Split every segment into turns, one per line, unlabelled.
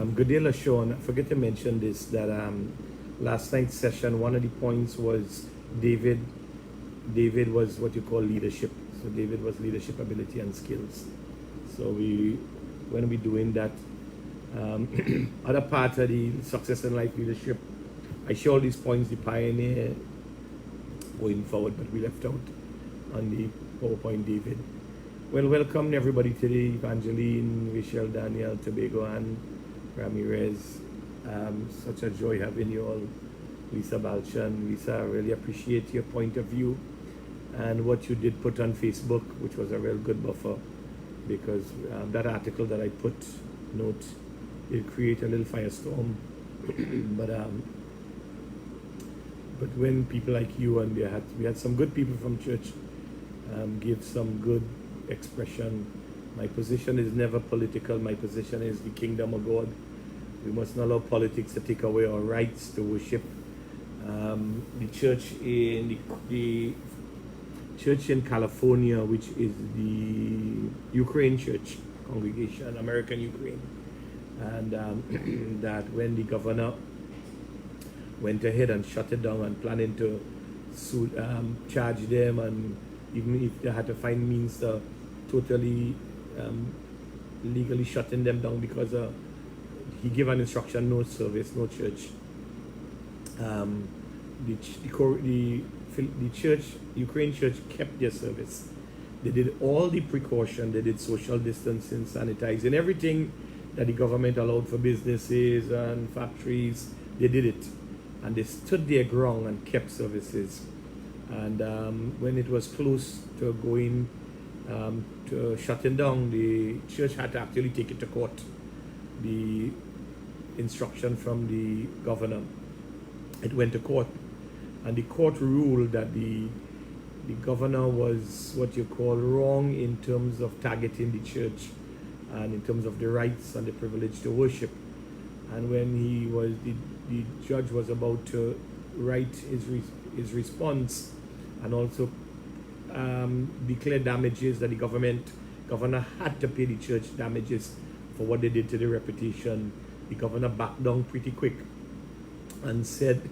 Good day, LaShawn. I forget to mention this, that last night's session, one of the points was David. David was what you call leadership. So David was leadership ability and skills. So when we doing that, other part of the success in life leadership, I show all these points, the pioneer going forward, but we left out on the PowerPoint David. Well, welcome everybody today, Evangeline, Rachel, Daniel, Tobago, and Ramirez. Such a joy having you all. Lisa Balchan. Lisa, I really appreciate your point of view and what you did put on Facebook, which was a real good buffer, because that article that I put, note, it create a little firestorm. but when people like you, and we had some good people from church give some good expression. My position is never political. My position is the kingdom of God. We must not allow politics to take away our rights to worship. The church in California, which is the Ukraine church congregation, American Ukraine, and that when the governor went ahead and shut it down and planning to charge them, and even if they had to find means to totally legally shutting them down, because he gave an instruction: no service, no church. The church, Ukraine church, kept their service. They did all the precaution. They did social distancing, sanitizing, everything that the government allowed for businesses and factories. They did it, and they stood their ground and kept services. And when it was close to going to shutting down, the church had to actually take it to court. The instruction from the governor, it went to court, and the court ruled that the governor was what you call wrong in terms of targeting the church and in terms of the rights and the privilege to worship. And when the judge was about to write his response and also declare damages, that the governor had to pay the church damages for what they did to the reputation, the governor backed down pretty quick and said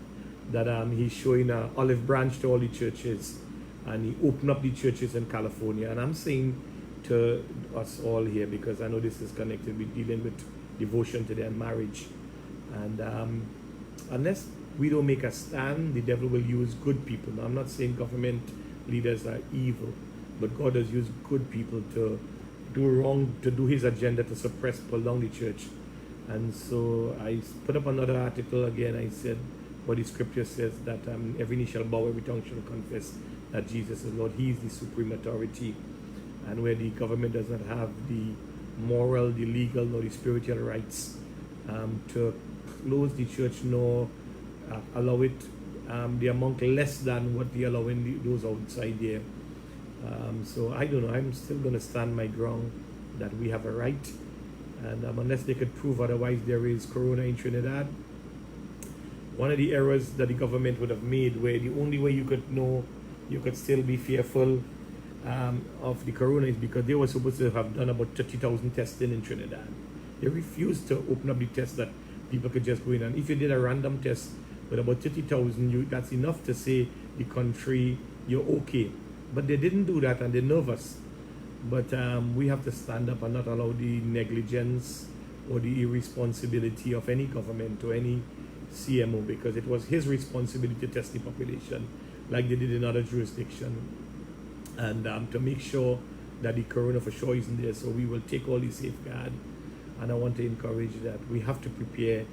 that he's showing an olive branch to all the churches, and he opened up the churches in California. And I'm saying to us all here, because I know this is connected with dealing with devotion to their marriage, and unless we don't make a stand, the devil will use good people. Now, I'm not saying government leaders are evil, but God has used good people to do wrong, to do his agenda, to suppress, pull down the church. And so I put up another article again. I said what the scripture says, that every knee shall bow, every tongue shall confess that Jesus is Lord. He is the supreme authority. And where the government does not have the moral, the legal, nor the spiritual rights to close the church, nor allow it, the amount less than what they allowing those outside there. So I don't know. I'm still going to stand my ground that we have a right. And unless they could prove otherwise, there is corona in Trinidad. One of the errors that the government would have made, where the only way you could know you could still be fearful of the corona, is because they were supposed to have done about 30,000 testing in Trinidad. They refused to open up the test that people could just go in. And if you did a random test with about 30,000, that's enough to say the country, you're okay. But they didn't do that, and they're nervous. But we have to stand up and not allow the negligence or the irresponsibility of any government or any CMO, because it was his responsibility to test the population like they did in other jurisdictions, and to make sure that the corona for sure isn't there. So we will take all the safeguard, and I want to encourage that we have to prepare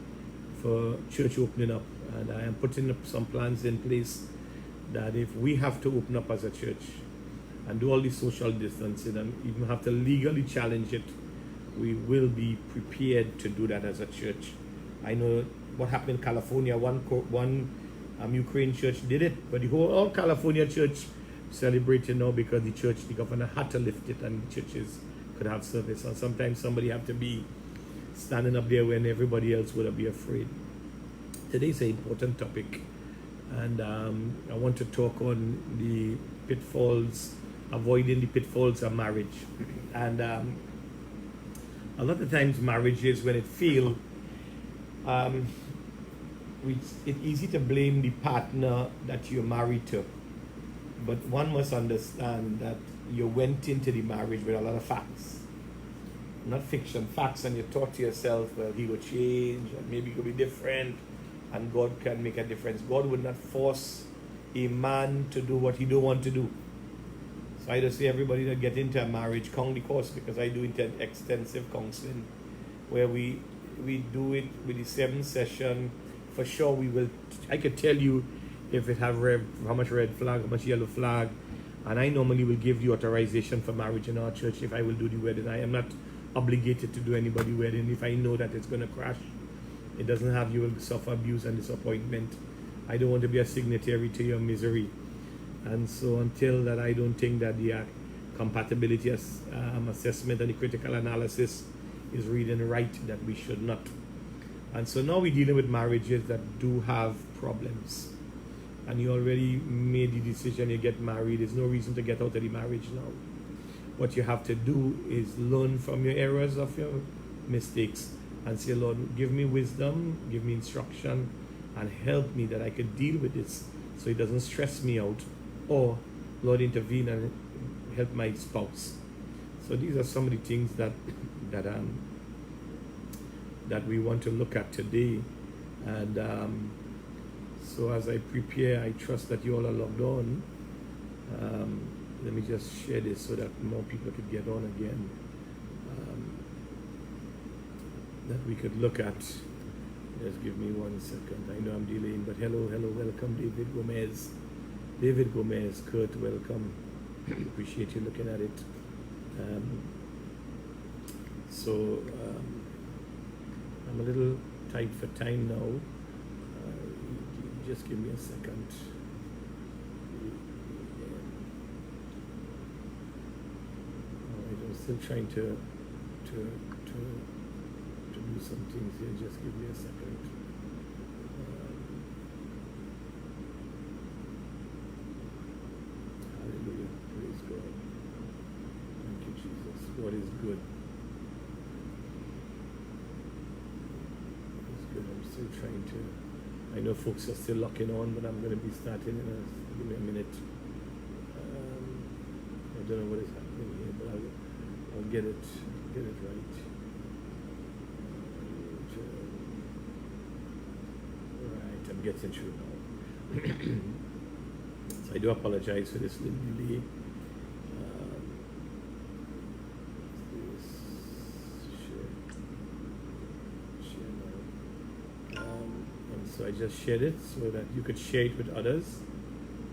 for church opening up, and I am putting up some plans in place that if we have to open up as a church and do all the social distancing and even have to legally challenge it, we will be prepared to do that as a church. I know what happened in California. One Ukraine church did it, but the all California church celebrating now because the governor had to lift it, and the churches could have service. And sometimes somebody have to be standing up there when everybody else would be afraid. Today's an important topic, and I want to talk on the pitfalls, avoiding the pitfalls of marriage. And a lot of times marriages, when it fails, Um, it's easy to blame the partner that you're married to, but one must understand that you went into the marriage with a lot of facts, not fiction, facts, and you thought to yourself, well, he will change, and maybe he could be different, and God can make a difference. God would not force a man to do what he don't want to do. So I just say everybody that get into a marriage, count the cost, because I do extensive counseling, where we do it with the 7 session. For sure, we will. I could tell you if it have how much red flag, how much yellow flag, and I normally will give the authorization for marriage in our church if I will do the wedding. I am not obligated to do anybody wedding if I know that it's going to crash. It doesn't have you will suffer abuse and disappointment. I don't want to be a signatory to your misery, and so until that, I don't think that the compatibility assessment and the critical analysis is reading right, that we should not. And so now we're dealing with marriages that do have problems. And you already made the decision, you get married. There's no reason to get out of the marriage now. What you have to do is learn from your errors of your mistakes and say, Lord, give me wisdom, give me instruction, and help me that I could deal with this so it doesn't stress me out. Or, Lord, intervene and help my spouse. So these are some of the things that we want to look at today. And so as I prepare, I trust that you all are logged on. Let me just share this so that more people could get on again. That we could look at. Just give me 1 second. I know I'm delaying, but hello, welcome, David Gomez. David Gomez, Kurt, welcome. Appreciate you looking at it. I'm a little tight for time now. Just give me a second. Alright, I'm still trying to do some things here. Just give me a second. Hallelujah. Praise God. Thank you, Jesus. God is good. I'm still trying to. I know folks are still locking on, but I'm going to be starting give me a minute. I don't know what is happening here, but I'll get it right. Right, I'm getting through now. So I do apologize for this little delay. So I just shared it so that you could share it with others.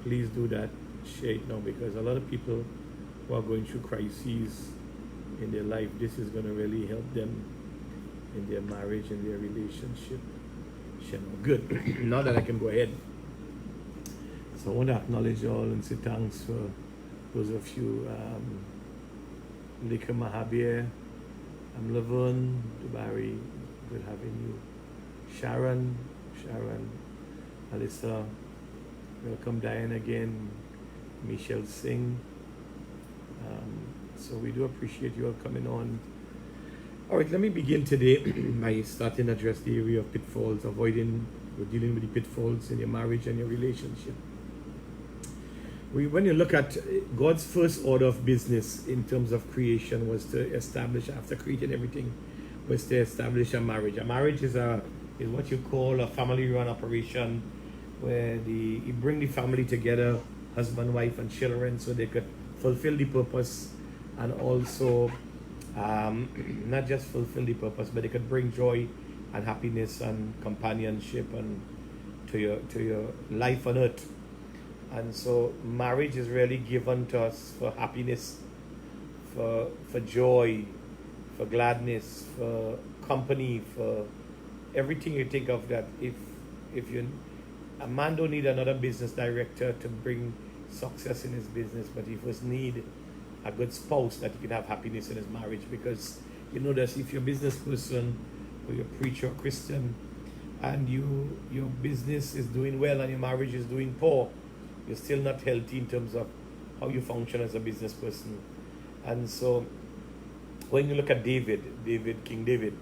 Please do that. Share it now, because a lot of people who are going through crises in their life, this is going to really help them in their marriage and their relationship. Share now. Good. Now that I can go ahead. So I want to acknowledge you all and say thanks for those of you. Lika Mahabir, I'm Lavon, Dubari, good having you. Sharon, Alyssa, welcome Diane again, Michelle Singh. So we do appreciate you all coming on. All right, let me begin today by starting to address the area of pitfalls, we're dealing with the pitfalls in your marriage and your relationship. When you look at God's first order of business in terms of creation was to establish, after creating everything, was to establish a marriage. A marriage is what you call a family-run operation, where you bring the family together, husband, wife, and children, so they could fulfill the purpose, and also not just fulfill the purpose, but they could bring joy and happiness and companionship and to your life on earth. And so marriage is really given to us for happiness, for joy, for gladness, for company, for everything you think of. That if a man don't need another business director to bring success in his business, but he first need a good spouse that he can have happiness in his marriage. Because you know that if you're a business person or you're a preacher or Christian and your business is doing well and your marriage is doing poor, you're still not healthy in terms of how you function as a business person. And so when you look at King David,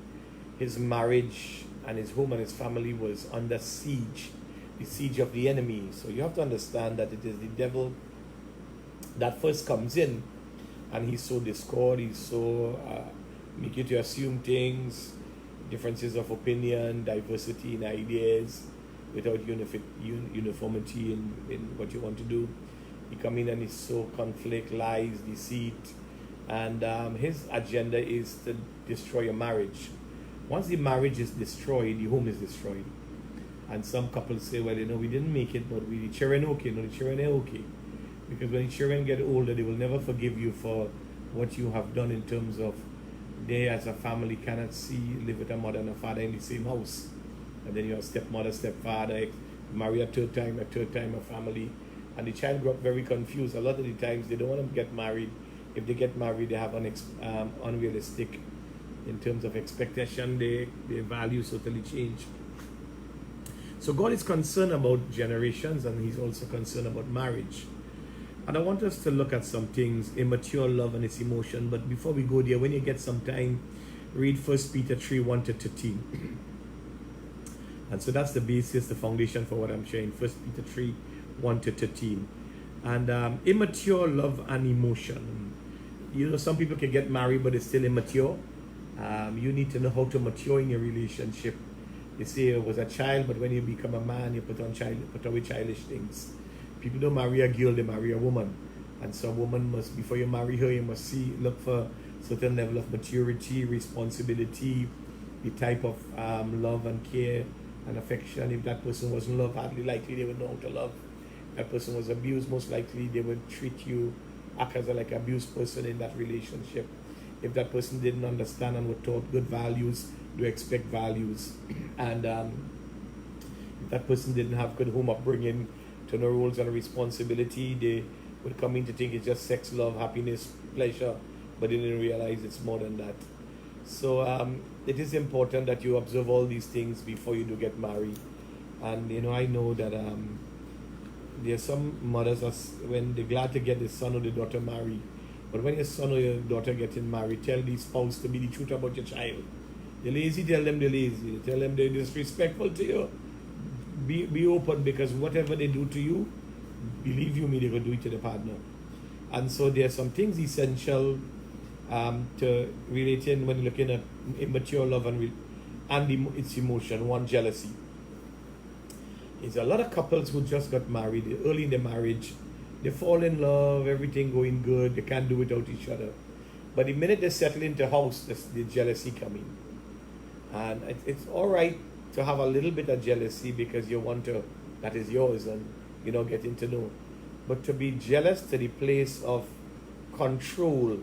his marriage and his home and his family was under siege, the siege of the enemy. So you have to understand that it is the devil that first comes in, and he's so discord, he's so make you to assume things, differences of opinion, diversity in ideas, without uniformity in what you want to do. He come in and he sow conflict, lies, deceit, and his agenda is to destroy your marriage. Once the marriage is destroyed, the home is destroyed. And some couples say, well, we didn't make it, but the children okay. No, the children are okay. Because when the children get older, they will never forgive you for what you have done in terms of they as a family cannot live with a mother and a father in the same house. And then you have stepmother, stepfather, marry a third time, a family. And the child grew up very confused. A lot of the times they don't want to get married. If they get married, they have unrealistic in terms of expectation. Their values totally change. So God is concerned about generations, and he's also concerned about marriage. And I want us to look at some things, immature love and its emotion. But before we go there, when you get some time, read 1 Peter 3, 1 to 13. And so that's the basis, the foundation for what I'm sharing. 1 Peter 3, 1 to 13. And immature love and emotion. Some people can get married, but they're still immature. You need to know how to mature in your relationship. They say it was a child, but when you become a man, you put away childish things. People don't marry a girl, they marry a woman. And so a woman must, before you marry her, you must look for certain level of maturity, responsibility, the type of love and care and affection. If that person wasn't loved, hardly likely they would know how to love. If that person was abused, most likely they would treat you, act as like an abused person in that relationship. If that person didn't understand and were taught good values, they expect values. And if that person didn't have good home upbringing, to know roles and responsibility, they would come in to think it's just sex, love, happiness, pleasure, but they didn't realize it's more than that. So it is important that you observe all these things before you do get married. And I know that there are some mothers when they're glad to get the son or the daughter married, but when your son or your daughter getting married, tell the spouse to be the truth about your child. They're lazy, tell them they're lazy. Tell them they're disrespectful to you. Be open, because whatever they do to you, believe you me, they're going to do it to the partner. And so there are some things essential to relating when you're looking at immature love and its emotion. One, jealousy. There's a lot of couples who just got married, early in their marriage, they fall in love, everything going good, they can't do without each other. But the minute they settle into house, the jealousy come in. And it's all right to have a little bit of jealousy because you want to, that is yours, and getting to know. But to be jealous to the place of control,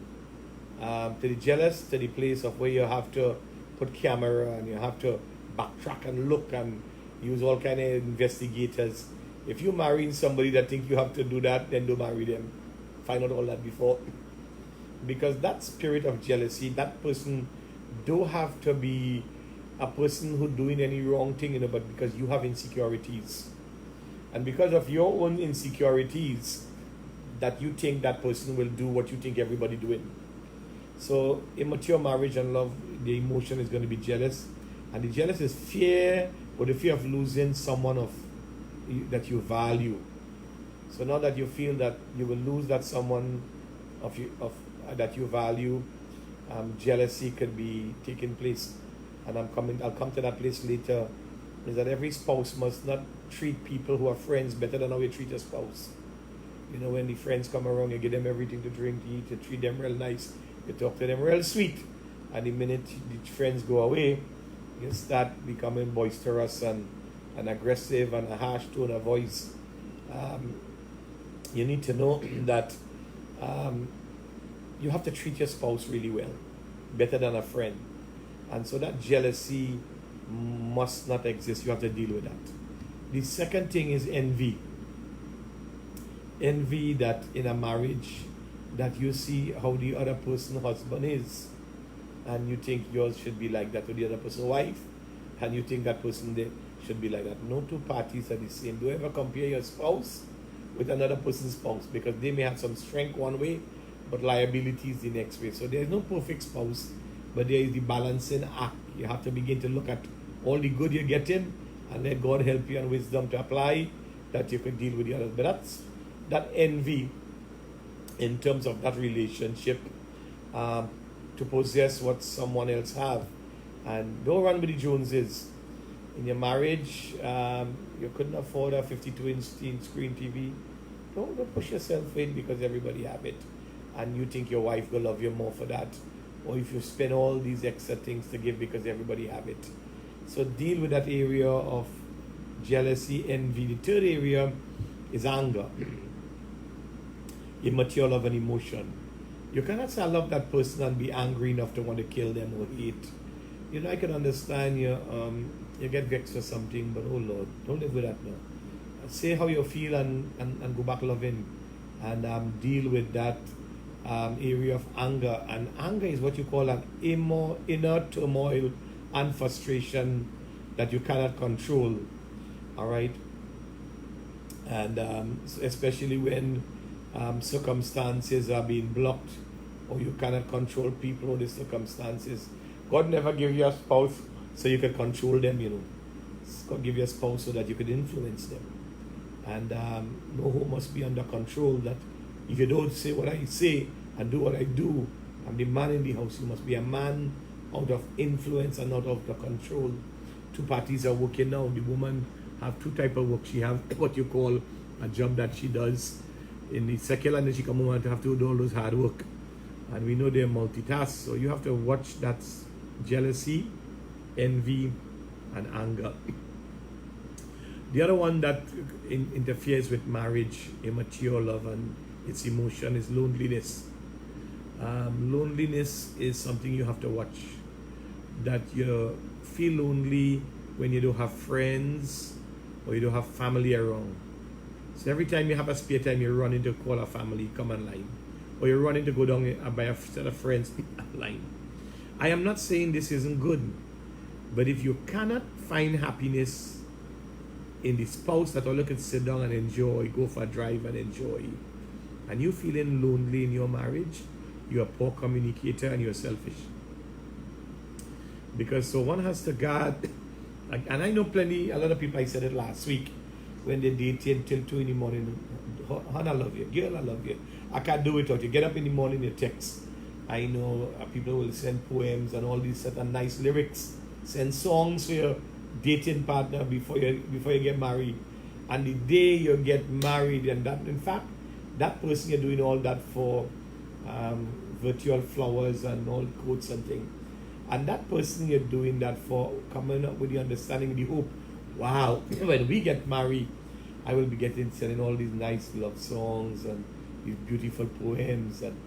to be jealous to the place of where you have to put camera and you have to backtrack and look and use all kind of investigators. If you're marrying somebody that think you have to do that, then don't marry them. Find out all that before. Because that spirit of jealousy, that person don't have to be a person who doing any wrong thing, but because you have insecurities. And because of your own insecurities, that you think that person will do what you think everybody doing. So immature marriage and love, the emotion is going to be jealous. And the jealous is fear, or the fear of losing someone that you value. So now that you feel that you will lose that someone that you value, jealousy could be taking place. And I'll come to that place later, is that every spouse must not treat people who are friends better than how you treat a spouse. When the friends come around, you give them everything to drink, to eat, you treat them real nice, you talk to them real sweet. And the minute the friends go away, you start becoming boisterous and aggressive and a harsh tone of voice. You need to know that you have to treat your spouse really well, better than a friend. And so that jealousy must not exist. You have to deal with that. The second thing is envy. Envy that in a marriage, that you see how the other person's husband is, and you think yours should be like that to the other person's wife, and you think that person there should be like that. No two parties are the same. Don't ever compare your spouse with another person's spouse, because they may have some strength one way, but liabilities the next way. So there is no perfect spouse, but there is the balancing act. You have to begin to look at all the good you're getting, and let God help you and wisdom to apply that you could deal with the others. But that's that envy in terms of that relationship, to possess what someone else have. And don't run with the Joneses. In your marriage, you couldn't afford a 52-inch screen TV. Don't push yourself in because everybody have it. And you think your wife will love you more for that. Or if you spend all these extra things to give because everybody have it. So deal with that area of jealousy, envy. The third area is anger. Immature love and emotion. You cannot say I love that person and be angry enough to want to kill them or hate. You know, I can understand you get vexed for something, but oh Lord, don't live with that now. Say how you feel and go back loving, and deal with that area of anger. And anger is what you call an inner turmoil and frustration that you cannot control. All right, and especially when circumstances are being blocked, or you cannot control people or the circumstances. God never gave you a spouse so you can control them, you know. God gave you a spouse so that you could influence them. And no home must be under control, that if you don't say what I say and do what I do, I'm the man in the house. You must be a man out of influence and not out of control. Two parties are working now. The woman have two type of work. She have what you call a job that she does in the secular, and then she come home and have to do all those hard work. And we know they're multitask, so you have to watch that jealousy, envy, and anger. The other one that interferes with marriage, immature love, and its emotion is loneliness. Loneliness is something you have to watch. That you feel lonely when you don't have friends or you don't have family around. So every time you have a spare time, you run into call a family, come online. Or you're running to go down and buy a set of friends online. I am not saying this isn't good, but if you cannot find happiness in the spouse that all you can sit down and enjoy, go for a drive and enjoy, and you feeling lonely in your marriage, you're a poor communicator and you're selfish. Because so one has to guard, and I know a lot of people, I said it last week, when they dating till 2 in the morning, hon, I love you, girl, I love you. I can't do it without you. Get up in the morning, you text. I know people will send poems and all these certain nice lyrics, send songs for your dating partner before you get married. And the day you get married, and that, in fact, that person you're doing all that for, virtual flowers and all quotes and things. And that person you're doing that for, coming up with the understanding, the hope, wow, when we get married, I will be sending all these nice love songs and these beautiful poems and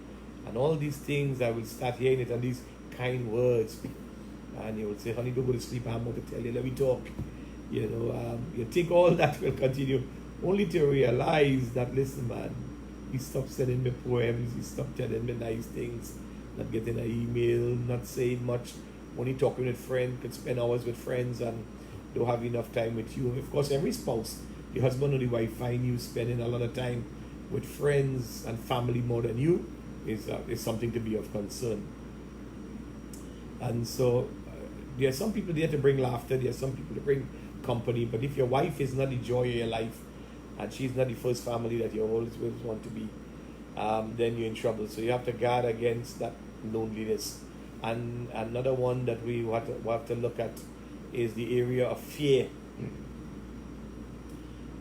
all these things. I will start hearing it, and these kind words. And you will say, honey, don't go to sleep, I'm going to tell you, let me talk. You know, you think all that will continue, only to realize that, listen, man, he stopped sending me poems, he stopped telling me nice things, not getting an email, not saying much, only talking with friends, could spend hours with friends and don't have enough time with you. Of course, every spouse, the husband or the wife, find you spending a lot of time with friends and family more than you is something to be of concern. And so there are some people there to bring laughter, there are some people to bring company, but if your wife is not the joy of your life and she's not the first family that you always want to be, then you're in trouble. So you have to guard against that loneliness. And another one that we have to look at is the area of fear.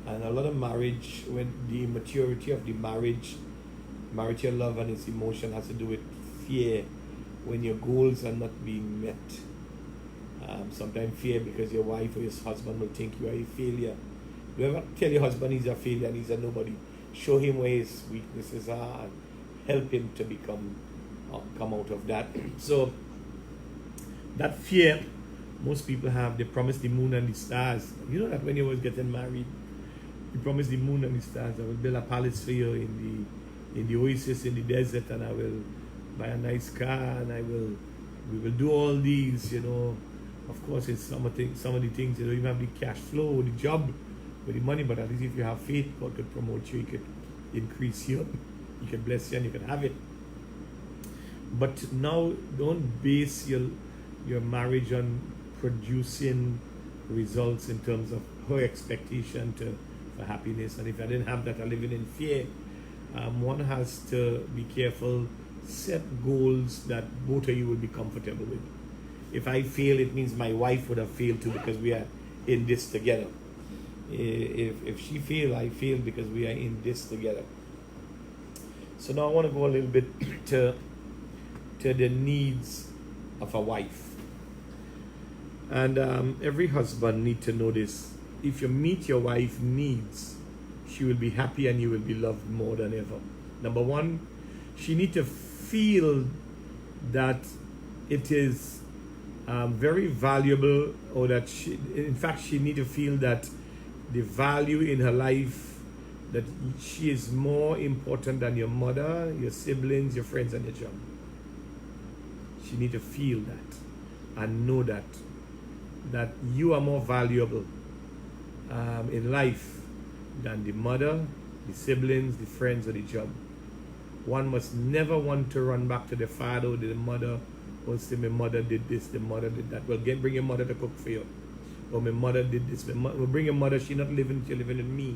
And a lot of marriage, when the immaturity of the marriage, marital love and its emotion has to do with fear, when your goals are not being met. Sometimes fear because your wife or your husband will think you are a failure. You ever tell your husband he's a failure and he's a nobody? Show him where his weaknesses are and help him to come out of that. So that fear most people have, they promise the moon and the stars. You know that when you was getting married, you promise the moon and the stars, I will build a palace for you in the oasis in the desert, and I will buy a nice car, and we will do all these, you know. Of course, it's some of the things, you know, you have the cash flow, the job, with the money, but at least if you have faith, God could promote you, He could increase you, He can bless you, and you can have it. But now, don't base your marriage on producing results in terms of her expectation for happiness. And if I didn't have that, I'm living in fear. One has to be careful, set goals that both of you will be comfortable with. If I fail, it means my wife would have failed too, because we are in this together. If she fail, I fail, because we are in this together. So now I want to go a little bit to the needs of a wife. And every husband needs to know this. If you meet your wife's needs, she will be happy and you will be loved more than ever. Number one, she needs to feel that it is very valuable, or that she needs to feel that the value in her life, that she is more important than your mother, your siblings, your friends, and your job. She needs to feel that and know that you are more valuable in life than the mother, the siblings, the friends, or the job. One must never want to run back to the father or the mother, or say, my mother did this, the mother did that. Well, bring your mother to cook for you. Or my mother did this. Well, bring your mother, she's not living, she's living with me.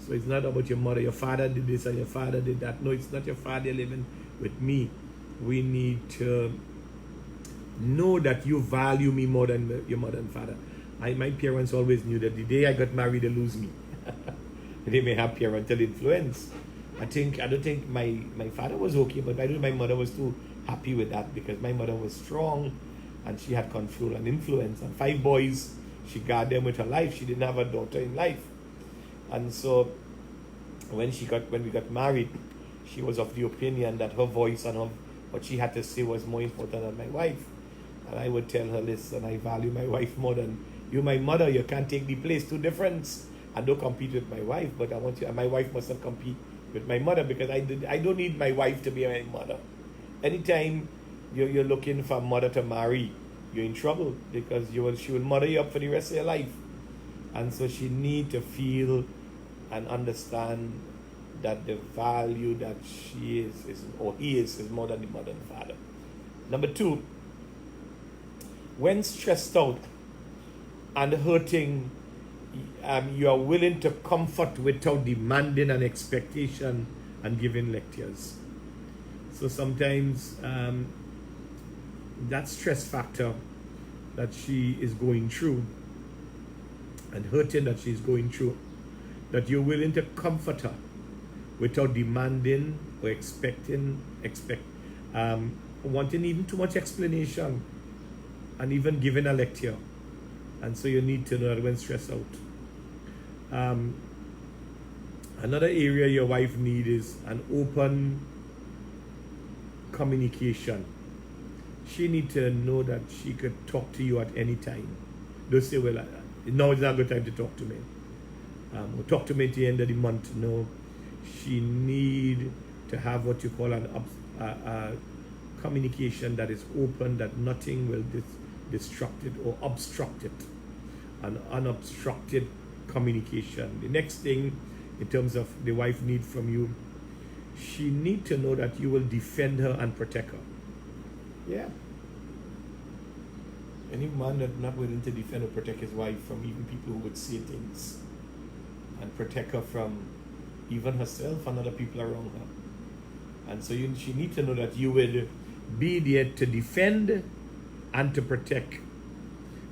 So it's not about your mother. Your father did this and your father did that. No, it's not your father living with me. We need to know that you value me more than your mother and father. My parents always knew that the day I got married, they lose me. They may have parental influence. I don't think my father was okay, but I know my mother was too happy with that, because my mother was strong and she had control and influence. And 5 boys, she guarded them with her life. She didn't have a daughter in life. And so when we got married, she was of the opinion that her voice and what she had to say was more important than my wife. And I would tell her, listen, I value my wife more than you, my mother. You can't take the place, two difference. And don't compete with my wife, but I want you, and my wife mustn't compete with my mother, because I don't need my wife to be my mother. Anytime you're looking for a mother to marry, you're in trouble, because she will mother you up for the rest of your life. And so she need to feel and understand that the value that she is or he is more than the mother and father. Number 2, when stressed out and hurting, you are willing to comfort without demanding an expectation and giving lectures. So sometimes that stress factor that she is going through and hurting that she's going through, that you're willing to comfort her without demanding or wanting even too much explanation and even giving a lecture. And so you need to know that when stressed out. Another area your wife needs is an open communication. She needs to know that she could talk to you at any time. Don't say, well, now is not a good time to talk to me. Or talk to me at the end of the month. No. She needs to have what you call a communication that is open, that nothing will disrupt it or obstruct it. An unobstructed communication. The next thing, in terms of the wife need from you, she need to know that you will defend her and protect her. Yeah. Any man that's not willing to defend or protect his wife from even people who would say things, and protect her from even herself and other people around her. And so she needs to know that you will be there to defend and to protect.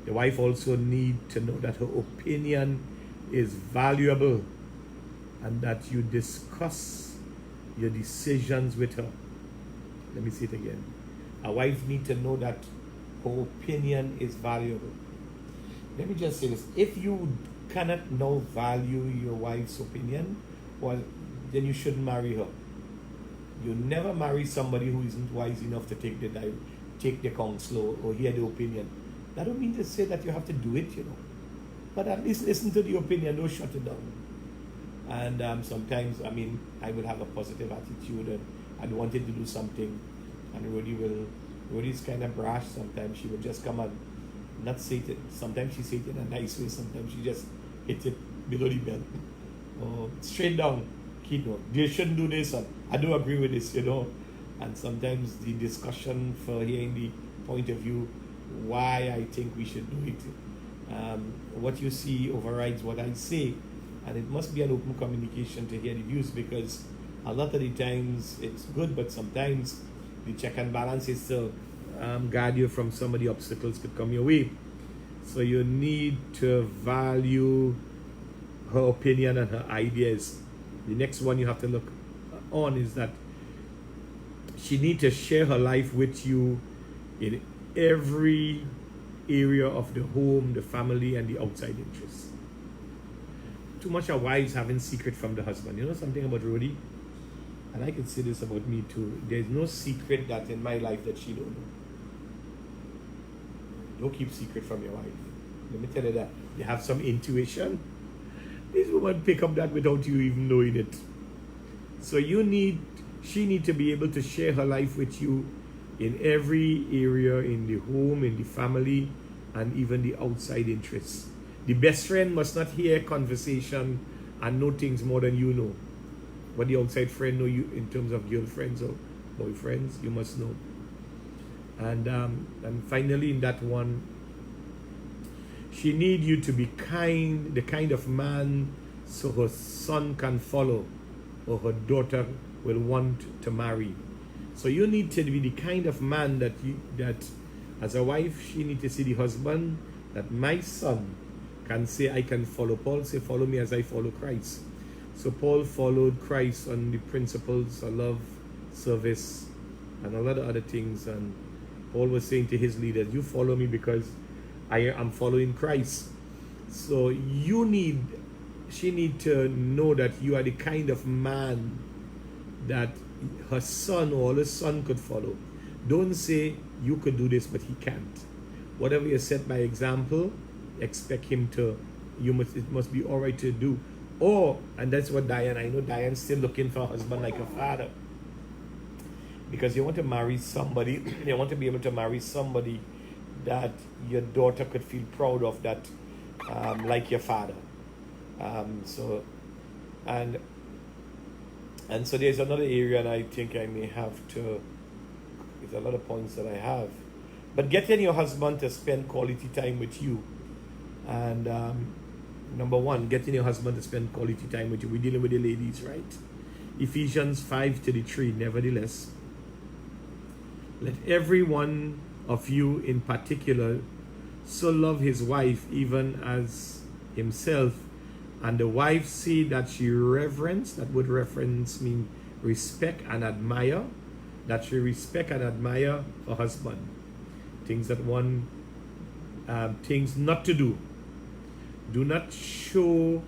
The wife also needs to know that her opinion is valuable and that you discuss your decisions with her. Let me say it again. A wife needs to know that her opinion is valuable. Let me just say this. If you cannot now value your wife's opinion, well, then you shouldn't marry her. You never marry somebody who isn't wise enough to take the counsel or hear the opinion. That don't mean to say that you have to do it, but at least listen to the opinion, don't shut it down. And sometimes, I would have a positive attitude and I'd wanted to do something, and Rudy's kind of brash. Sometimes she would just come and not say it. Sometimes she say it in a nice way. Sometimes she just hit it below the belt. Straight down, kid, you shouldn't do this, and I don't agree with this, And sometimes the discussion for hearing the point of view why I think we should do it. What you see overrides what I say, and it must be an open communication to hear the views, because a lot of the times it's good, but sometimes the check and balance is to guard you from some of the obstacles that come your way. So you need to value her opinion and her ideas. The next one you have to look on is that she needs to share her life with you in every area of the home, the family, and the outside interests. Too much of wives having secret from the husband. You know something about Rudy? And I can say this about me too. There's no secret that in my life that she don't know. Don't keep secret from your wife. Let me tell you that. You have some intuition. This woman pick up that without you even knowing it. So she need to be able to share her life with you in every area, in the home, in the family, and even the outside interests. The best friend must not hear conversation and know things more than you know. But the outside friend know you in terms of girlfriends or boyfriends, you must know. And finally, in that one, she need you to be kind, the kind of man so her son can follow or her daughter will want to marry. So you need to be the kind of man that as a wife, she need to see the husband, that my son can say, I can follow. Paul say, follow me as I follow Christ. So Paul followed Christ on the principles of love, service, and a lot of other things. And Paul was saying to his leaders, you follow me because I am following Christ. So she need to know that you are the kind of man that her son or her son could follow. Don't say you could do this, but he can't. Whatever you set by example, expect him to. It must be all right to do. And that's what Diane. I know Diane's still looking for a husband like a father, because you want to marry somebody. You want to be able to marry somebody that your daughter could feel proud of, that like your father. So there's another area, and I think I may have to. There's a lot of points that I have, but getting your husband to spend quality time with you, and number one, getting your husband to spend quality time with you. We're dealing with the ladies, right? Ephesians 5:33. Nevertheless, let every one of you in particular so love his wife even as himself, and the wife see that she reverence. That word reverence mean respect and admire. That she respect and admire her husband. Things not to do. Do not show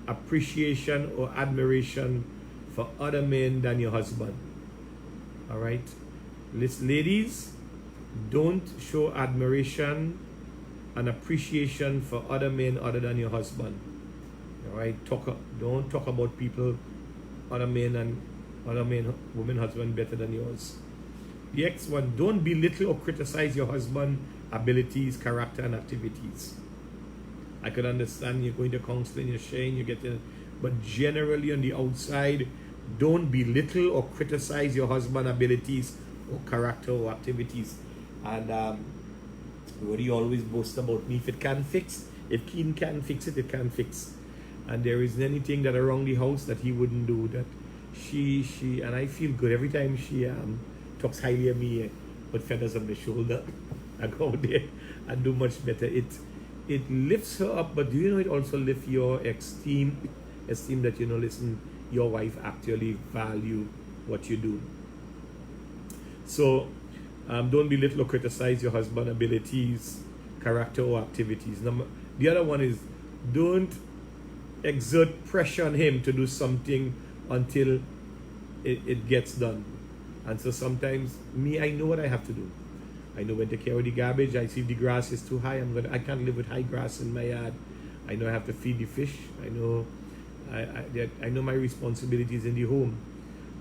appreciation or admiration for other men than your husband. All right, ladies, don't show admiration and appreciation for other men other than your husband. All right, don't talk about people, women husband better than yours. The next one, don't belittle or criticize your husband's abilities, character, and activities. I could understand you're going to counseling, you're sharing, you're getting, but generally on the outside, don't belittle or criticize your husband's abilities or character or activities. And Rudy always boasts about me. If it can fix, if Keen can fix it, it can fix. And there isn't anything that around the house that he wouldn't do. That she, and I feel good every time she talks highly of me, put feathers on my shoulder. I go out there and do much better. It lifts her up, but do you know it also lifts your esteem that, you know, listen, your wife actually value what you do. So don't belittle or criticize your husband's abilities, character, or activities. The other one is, don't exert pressure on him to do something until it gets done. And so sometimes I know what I have to do. I know when to carry the garbage. I see if the grass is too high, I can't live with high grass in my yard. I know I have to feed the fish. I know I know my responsibilities in the home.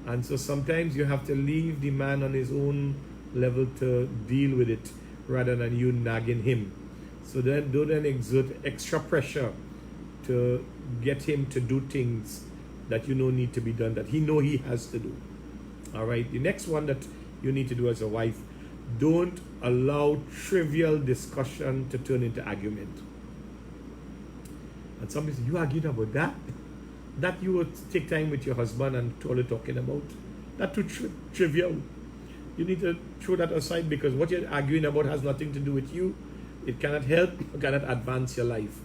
And so sometimes you have to leave the man on his own level to deal with it, rather than you nagging him. So then don't exert extra pressure to get him to do things that you know need to be done, that he know he has to do. All right. The next one that you need to do as a wife, Don't allow trivial discussion to turn into argument. And somebody says, you arguing about that? That you would take time with your husband and all you're talking about? That too trivial. You need to throw that aside, because what you're arguing about has nothing to do with you. It cannot help, it cannot advance your life.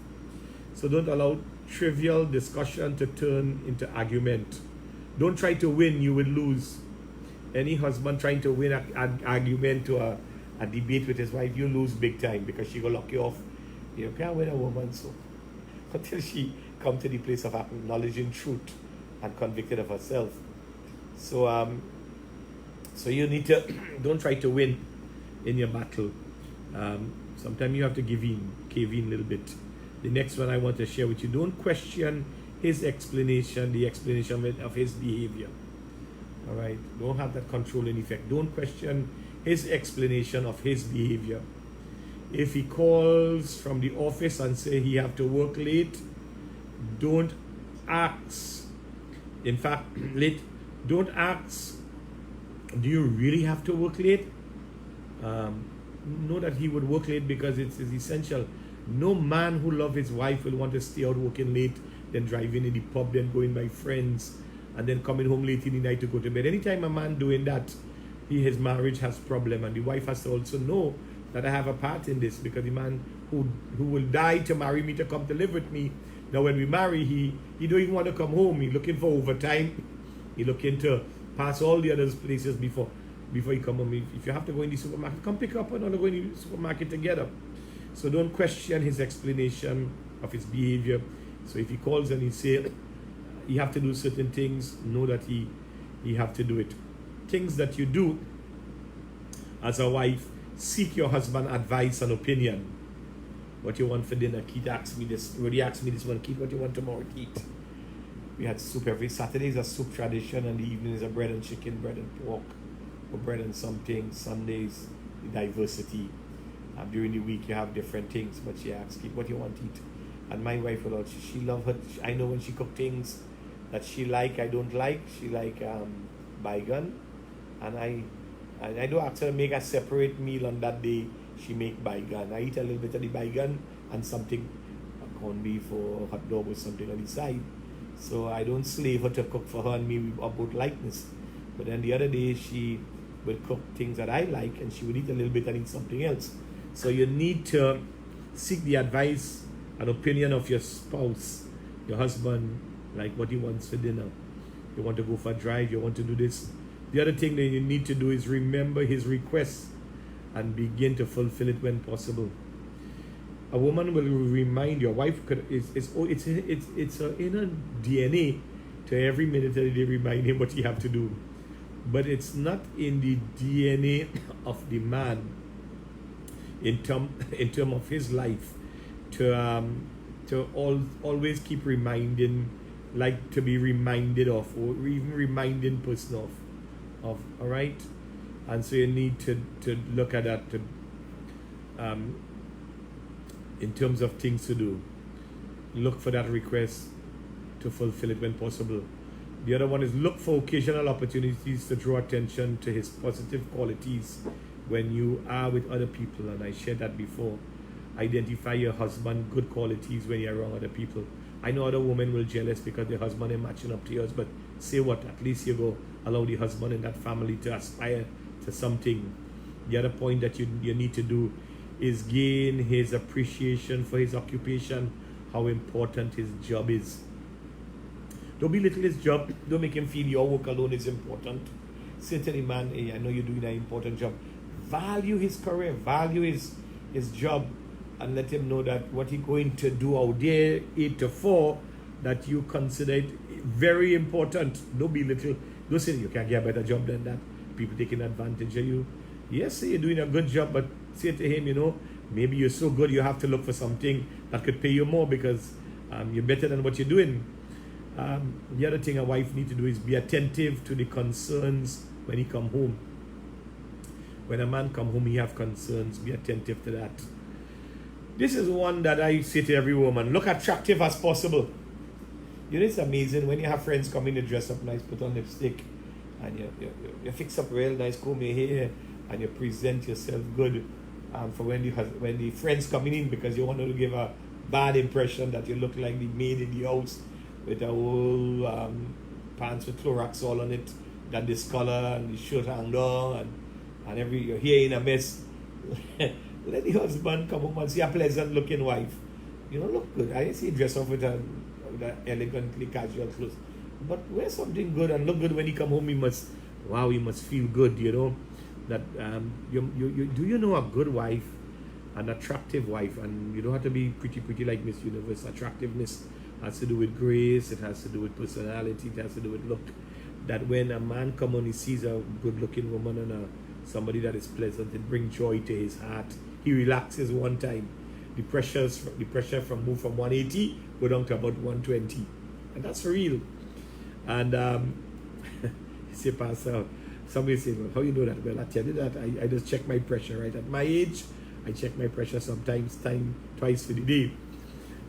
So don't allow trivial discussion to turn into argument. Don't try to win, you will lose. Any husband trying to win an argument to a debate with his wife, you lose big time, because she will lock you off. You can't win a woman, so until she come to the place of acknowledging truth and convicted of herself. So so you need to don't try to win in your battle. Sometimes you have to cave in a little bit. The next one I want to share with you: don't question his explanation, the explanation of his behavior. All right, don't have that controlling effect. Don't question his explanation of his behavior. If he calls from the office and say he have to work late, don't ask. In fact, don't ask, do you really have to work late? Know that he would work late because it's essential. No man who loves his wife will want to stay out working late, then driving in the pub, then going by friends, and then coming home late in the night to go to bed. Anytime a man doing that, his marriage has problem, and the wife has to also know that I have a part in this, because the man who will die to marry me, to come to live with me, now when we marry, he don't even want to come home. He looking for overtime. He looking to pass all the other places before you come home. If you have to go in the supermarket, come pick up another, go in the supermarket together. So don't question his explanation of his behavior. So if he calls and he say you have to do certain things, know that he have to do it. Things that you do as a wife: seek your husband advice and opinion. What you want for dinner? Keith asked me this. Roddy asked me this one. Keith, what you want tomorrow, Keith? We had soup every Saturday. Is a soup tradition, and the evening is a bread and chicken, bread and pork, or bread and something. Sundays, the diversity. During the week, you have different things. But she asked, Keith, what you want to eat? And my wife will also, she love her. I know when she cook things that she like, I don't like. She like bygone, and I do ask her to make a separate meal on that day. She make bygone. I eat a little bit of the bygone and something, corned beef or hot dog or something on the side. So I don't slave her to cook for her and me about likeness. But then the other day she will cook things that I like, and she would eat a little bit and eat something else. So you need to seek the advice and opinion of your spouse, your husband, like what he wants for dinner. You want to go for a drive, you want to do this. The other thing that you need to do is remember his requests and begin to fulfill it when possible. A woman will remind your wife, it's in her DNA to every minute that they remind him what he have to do. But it's not in the DNA of the man in term of his life to always keep reminding, like to be reminded of, or even reminding person of, all right? And so you need to look at that in terms of things to do. Look for that request to fulfill it when possible. The other one is look for occasional opportunities to draw attention to his positive qualities when you are with other people. And I shared that before. Identify your husband's good qualities when you're around other people. I know other women will jealous because their husband is matching up to yours, but say what? At least you go allow the husband in that family to aspire to something. The other point that you need to do is gain his appreciation for his occupation, how important his job is. Don't belittle his job. Don't make him feel your work alone is important. Say to the man, hey, I know you're doing an important job. Value his career, value his job, and let him know that what he's going to do out there, 8 to 4, that you consider it very important. Don't belittle. Don't say you can't get a better job than that. People taking advantage of you. Yes, say you're doing a good job, but say to him, maybe you're so good you have to look for something that could pay you more because you're better than what you're doing. The other thing a wife needs to do is be attentive to the concerns when he come home. When a man come home, he have concerns. Be attentive to that. This is one that I say to every woman: look attractive as possible. It's amazing when you have friends come in to dress up nice, put on lipstick, and you fix up real nice, comb your hair, and you present yourself good for when the friends coming in, because you want to give a bad impression that you look like the maid in the house with a whole pants with Clorox all on it, got this color and the shirt hang down, and you're here in a mess. Let the husband come home and see a pleasant looking wife. You know, look good. I didn't see dress up with a elegantly casual clothes, but wear something good and look good when you come home. You must feel good, you know. That you know a good wife, an attractive wife, and you don't have to be pretty like Miss Universe. Attractiveness has to do with grace, it has to do with personality, it has to do with look. That when a man come on, he sees a good looking woman and somebody that is pleasant, it brings joy to his heart. He relaxes one time. The pressure from move from 180 go down to about 120, and that's for real. And say, Pastor, somebody say, well, how you know that? Well, I tell you that I just check my pressure. Right at my age, I check my pressure twice for the day.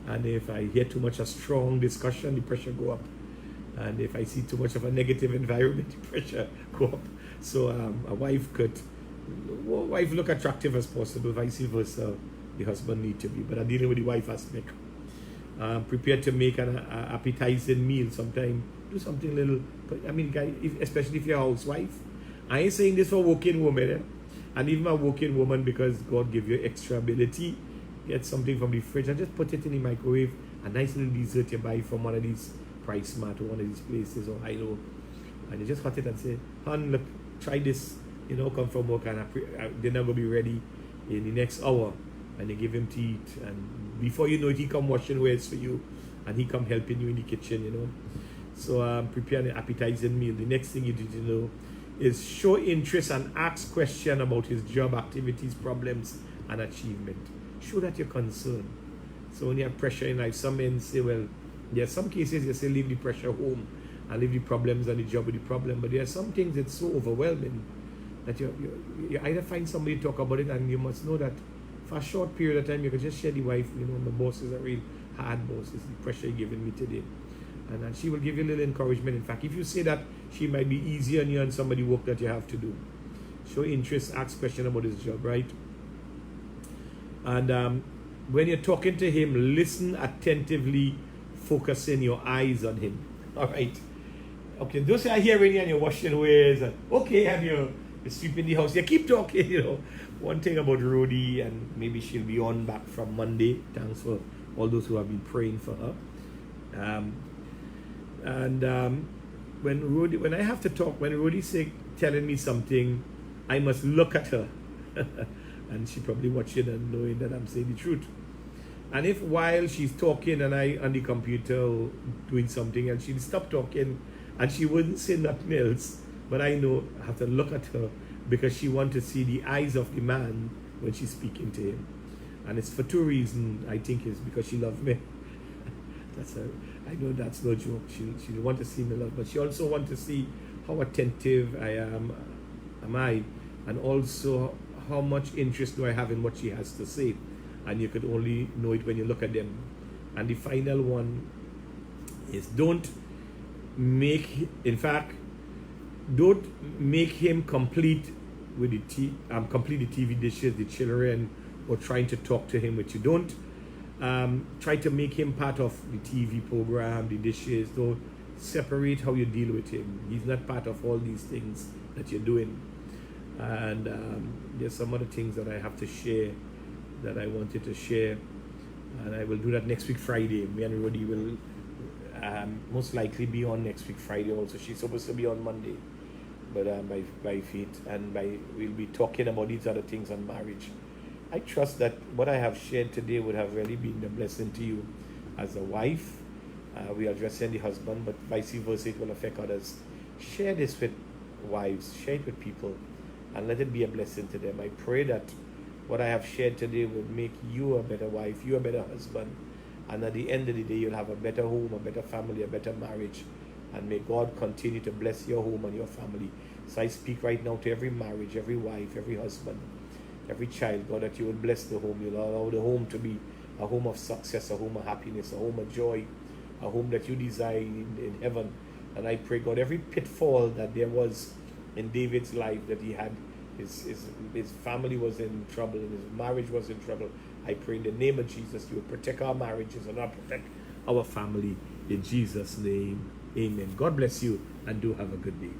And if I hear too much a strong discussion, the pressure go up. And if I see too much of a negative environment, the pressure go up. So a wife look attractive as possible, vice versa. The husband need to be. But I'm dealing with the wife aspect. Prepare to make an appetizing meal. Sometimes do something little. I mean, especially if you're a housewife. I ain't saying this for working women, and even a working woman, because God give you extra ability. Get something from the fridge and just put it in the microwave. A nice little dessert you buy from one of these Price Mart or one of these places or Hilo, and you just hot it and say, "Hon, look, try this. You know, come from work and dinner will be ready in the next hour." And you give him to eat, and before you know it, he come washing wares for you, and he come helping you in the kitchen, you know. So prepare an appetizing meal. The next thing you need to know is show interest and ask questions about his job activities, problems, and achievement. Show that you're concerned. So when you have pressure in life, some men say, well, there are some cases you say leave the pressure home and leave the problems and the job with the problem, but there are some things that's so overwhelming that you either find somebody to talk about it, and you must know that for a short period of time, you can just share the wife, you know, my boss is a real hard boss, it's the pressure you're giving me today. And she will give you a little encouragement. In fact, if you say that, she might be easier on you and somebody work that you have to do. Show interest, ask question about his job, right? And when you're talking to him, listen attentively, focusing your eyes on him. All right. Okay, those are hearing you and you're washing ways. Okay, and you're sweeping the house. You keep talking, you know. One thing about Rhodey, and maybe she'll be on back from Monday. Thanks for all those who have been praying for her. When I have to talk, when Rhodey's telling me something, I must look at her. And she probably watching and knowing that I'm saying the truth. And if while she's talking and I on the computer doing something else, she'll stop talking and she wouldn't say nothing else. But I know I have to look at her because she wants to see the eyes of the man when she's speaking to him. And it's for two reasons. I think it's because she loves me. I know that's no joke. She want to see me love, but she also want to see how attentive I am, and also how much interest do I have in what she has to say. And you could only know it when you look at them. And the final one is don't make him complete with complete the TV dishes, the children, or trying to talk to him, which you don't. Try to make him part of the TV program, the dishes. Don't separate how you deal with him. He's not part of all these things that you're doing. And there's some other things that I have to share that I wanted to share, and I will do that next week Friday. Me and Rhodey will most likely be on next week Friday also. She's supposed to be on Monday, but by fate, and we'll be talking about these other things on marriage. I trust that what I have shared today would have really been a blessing to you as a wife. We are addressing the husband, but vice versa, it will affect others. Share this with wives, share it with people, and let it be a blessing to them. I pray that what I have shared today will make you a better wife, you a better husband, and at the end of the day, you'll have a better home, a better family, a better marriage, and may God continue to bless your home and your family. So I speak right now to every marriage, every wife, every husband, every child, God, that you will bless the home. You'll allow the home to be a home of success, a home of happiness, a home of joy, a home that you desire in heaven. And I pray, God, every pitfall that there was in David's life, that he had His family was in trouble and his marriage was in trouble. I pray in the name of Jesus, you will protect our marriages and protect our family. In Jesus' name, amen. God bless you and do have a good day.